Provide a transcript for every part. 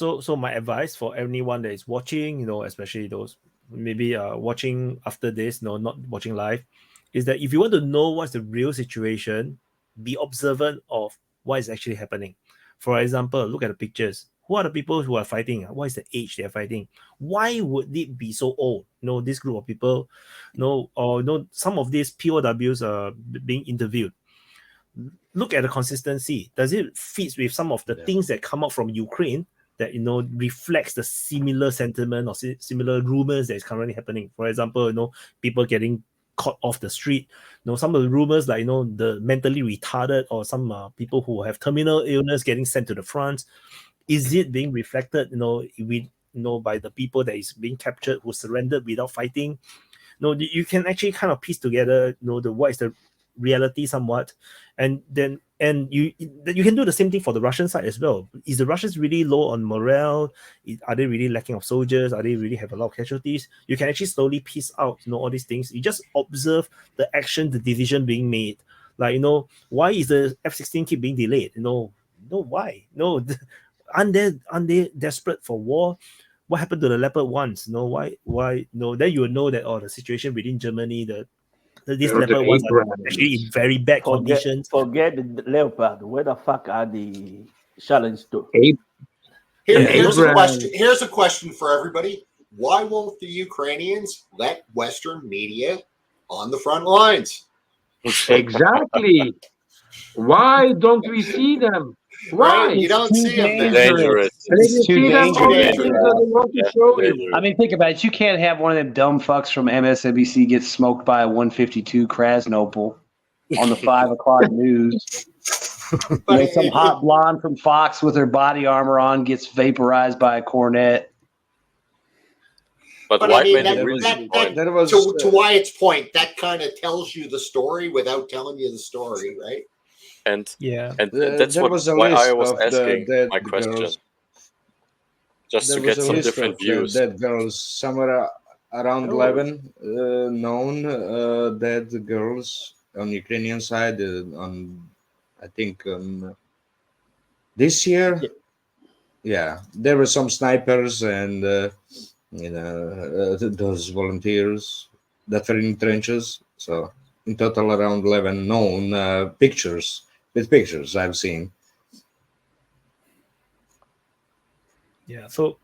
So my advice for anyone that is watching, especially those maybe watching after this, not watching live, is that if you want to know what's the real situation, be observant of what is actually happening. For example, look at the pictures. Who are the people who are fighting? What is the age they are fighting? Why would it be so old? This group of people, some of these POWs are being interviewed. Look at the consistency. Does it fit with some of the things that come out from Ukraine that reflects the similar sentiment or similar rumors that is currently happening? For example, people getting caught off the street. Some of the rumors like the mentally retarded or some people who have terminal illness getting sent to the front. Is it being reflected? By the people that is being captured who surrendered without fighting? You can actually kind of piece together what is the reality somewhat, and you can do the same thing for the Russian side as well. Is the Russians really low on morale? Are they really lacking of soldiers? Are they really have a lot of casualties? You can actually slowly piece out all these things. You just observe the action, the decision being made. Like why is the F-16 keep being delayed? Why? Aren't they desperate for war? What happened to the Leopard ones? Why? Then you will know that the situation within Germany, these Leopard ones are actually in very bad conditions. Forget the Leopard. Where the fuck are the challenge to? Here's a question for everybody. Why won't the Ukrainians let Western media on the front lines? Exactly. Why don't we see them? Why? Right? You don't see them. Dangerous. It's too dangerous. I mean, think about it. You can't have one of them dumb fucks from MSNBC get smoked by a 152 Krasnopol on the 5 o'clock news. Some hot blonde from Fox with her body armor on gets vaporized by a cornet. But I mean, to Wyatt's point, that kind of tells you the story without telling you the story, right? And that's why I was asking my question. Girls. Just to get some different views. Dead girls, somewhere around 11 known dead girls on Ukrainian side. I think this year, there were some snipers and those volunteers that were in trenches. So in total, around 11 known pictures. With pictures I've seen. Yeah. So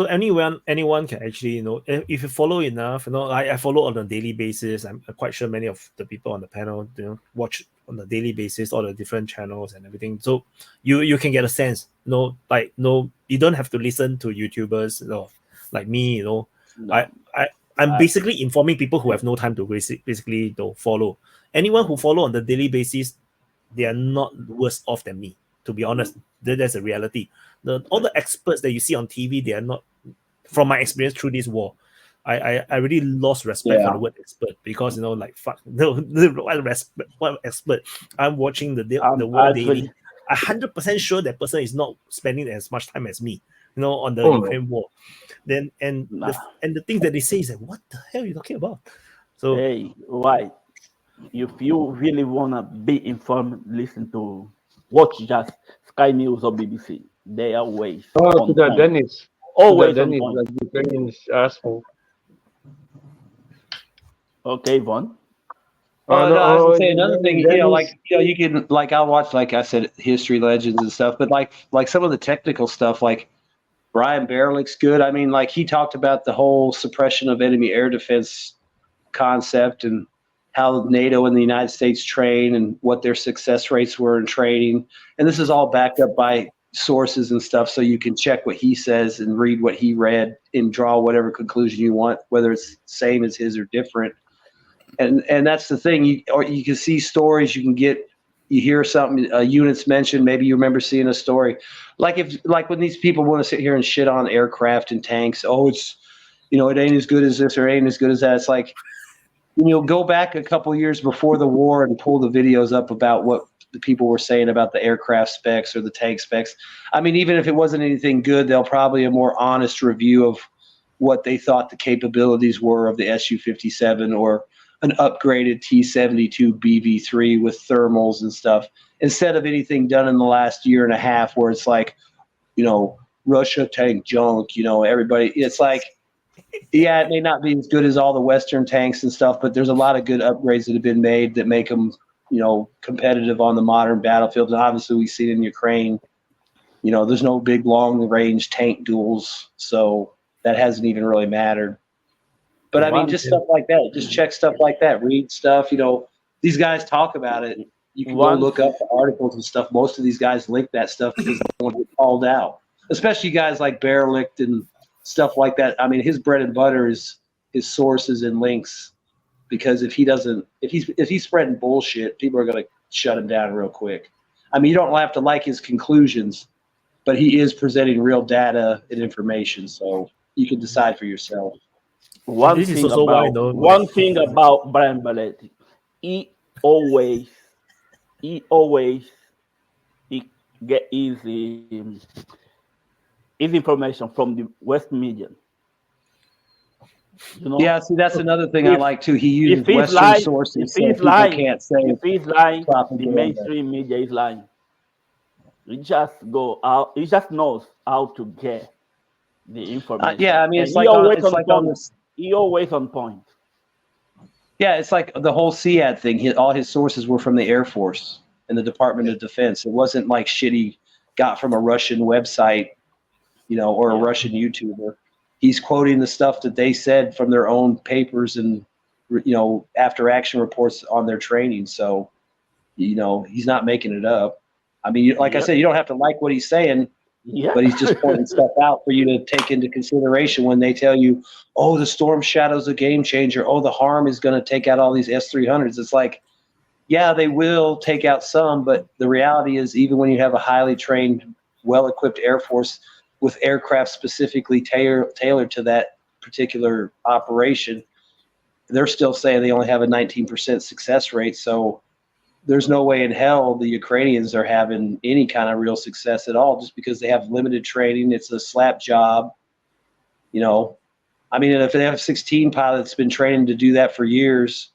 anyone can actually if you follow enough. I follow on a daily basis. I'm quite sure many of the people on the panel watch on a daily basis all the different channels and everything. So you can get a sense. You don't have to listen to YouTubers. Like me. No. I'm basically informing people who have no time to basically follow. Anyone who follow on the daily basis, they are not worse off than me. To be honest, that's a reality. All the experts that you see on TV, they are not. From my experience through this war, I really lost respect for the word expert because fuck what expert. I'm watching the war daily. 100% sure that person is not spending as much time as me. On the Ukraine war. Then the things that they say is like, what the hell are you talking about? So hey, why? If you really wanna be informed, watch just Sky News or BBC. They are ways. Oh, to the Dennis. Always Dennis, like Ukrainians asshole. Okay, Vaughn. I was gonna say another thing. You can I'll watch, like I said, history legends and stuff. But like some of the technical stuff, like Brian Berlick's good. I mean, he talked about the whole suppression of enemy air defense concept and how NATO and the United States train and what their success rates were in training. And this is all backed up by sources and stuff, so you can check what he says and read what he read and draw whatever conclusion you want, whether it's the same as his or different. And that's the thing. You can see stories. You hear something, units mentioned. Maybe you remember seeing a story. Like when these people want to sit here and shit on aircraft and tanks. Oh, it's it ain't as good as this or ain't as good as that. It's like, go back a couple years before the war and pull the videos up about what the people were saying about the aircraft specs or the tank specs. I mean, even if it wasn't anything good, they'll probably a more honest review of what they thought the capabilities were of the Su-57 or an upgraded T-72 BV3 with thermals and stuff. instead of anything done in the last year and a half where it's like, Russia tank junk, everybody. It's like, yeah, it may not be as good as all the Western tanks and stuff, but there's a lot of good upgrades that have been made that make them, competitive on the modern battlefields. And obviously we see it in Ukraine. There's no big long-range tank duels, so that hasn't even really mattered. But I mean, just stuff like that. Just check stuff like that. Read stuff. These guys talk about it. You can go look up the articles and stuff. Most of these guys link that stuff because they don't want to get called out. Especially guys like Bearlicht and stuff like that. I mean, his bread and butter is his sources and links. Because if he's spreading bullshit, people are going to shut him down real quick. I mean, you don't have to like his conclusions, but he is presenting real data and information, so you can decide for yourself. One thing about Brian Belletti, he always get his information from the West media. Yeah, see, that's another thing I like too. He uses Western sources, so people can't say if he's lying, the mainstream media is lying. He just go out. He just knows how to get the information. Yeah, I mean, it's he always on point. Yeah, it's like the whole SEAD thing. All his sources were from the Air Force and the Department of Defense. It wasn't like shit he got from a Russian website, or a Russian YouTuber. He's quoting the stuff that they said from their own papers and, after action reports on their training. So, he's not making it up. I mean, like I said, you don't have to like what he's saying, but he's just pointing stuff out for you to take into consideration when they tell you, oh, the Storm Shadow's a game changer. Oh, the Harm is going to take out all these S-300s. It's like, yeah, they will take out some, but the reality is even when you have a highly trained, well-equipped Air Force with aircraft specifically tailored to that particular operation, they're still saying they only have a 19% success rate. So there's no way in hell the Ukrainians are having any kind of real success at all just because they have limited training. It's a slap job. I mean, if they have 16 pilot that's been training to do that for years,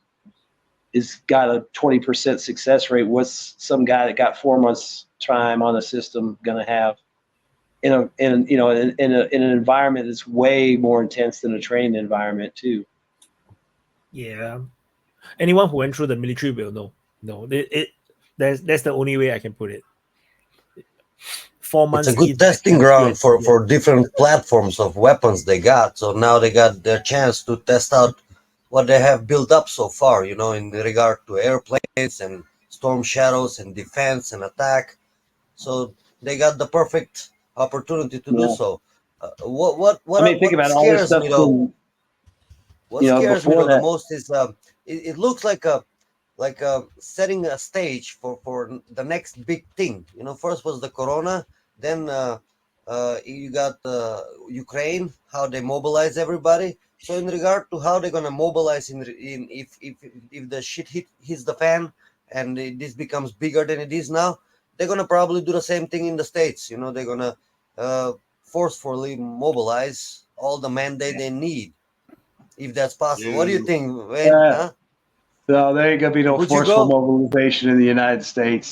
is got a 20% success rate, what's some guy that got 4 months time on the system going to have? In an environment that's way more intense than a training environment too. Yeah, anyone who went through the military will know. No, that's the only way I can put it. 4 months. It's a good testing ground for different platforms of weapons they got. So now they got their chance to test out what they have built up so far. In regard to airplanes and Storm Shadows and defense and attack. So they got the perfect opportunity to do so. What think about all this stuff. What scares me the most is it looks like setting a stage for the next big thing. First was the Corona, then you got Ukraine, how they mobilize everybody. So in regard to how they're gonna mobilize if the shit hits the fan and this becomes bigger than it is now, they're gonna probably do the same thing in the States. They're gonna forcefully mobilize all the mandate they need, if that's possible. What do you think, Wayne? No, there ain't gonna be no forceful mobilization in the United States.